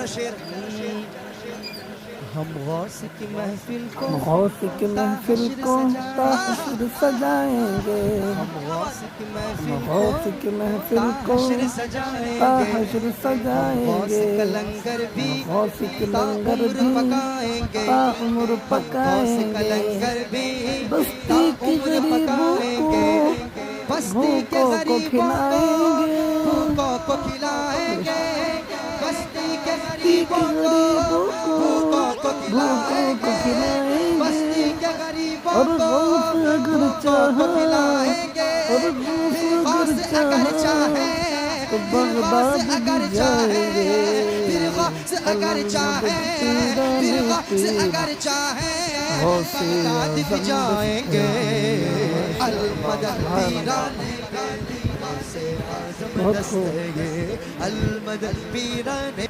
शेर। हम गौस की महफिल को गौस की महफिल को ताहशर सजाएंगे, हम गौस की महफिल गौस की महफिल को ताहशर सजाएंगे, ताहशर हम गौस सजाएंगे, का लंगर भी गौस की लंगर ताउम्र भी पकाएंगे, ताउम्र हम गौस का पकाएंगे। लंगर भी बस्ती की ताउम्र गरीबों को पकाएंगे, बस्ती के भूखों को गरीबों को खिलाएंगे, भूखों को खिलाएंगे, बस्ती के की गरीबों को गरीबों को भूखों को भूखों को खिलाएंगे, बस्ती खिलाएंगे। के गरीबों और को गौस अगर भूखों को चाहा, खिलाएंगे। और गौस फिर अगर गौस अगर चाहे, तो फिर गौस बगदाद भी अगर चाहे, जाएंगे। फिर गौस अगर चाहे, पीराने फिर गौस पीर अगर चाहे, गौसे बगदाद भी आज़म जाएंगे। अलमदद पीराने बहुत खूब। दस्ते, अलमदद पीराने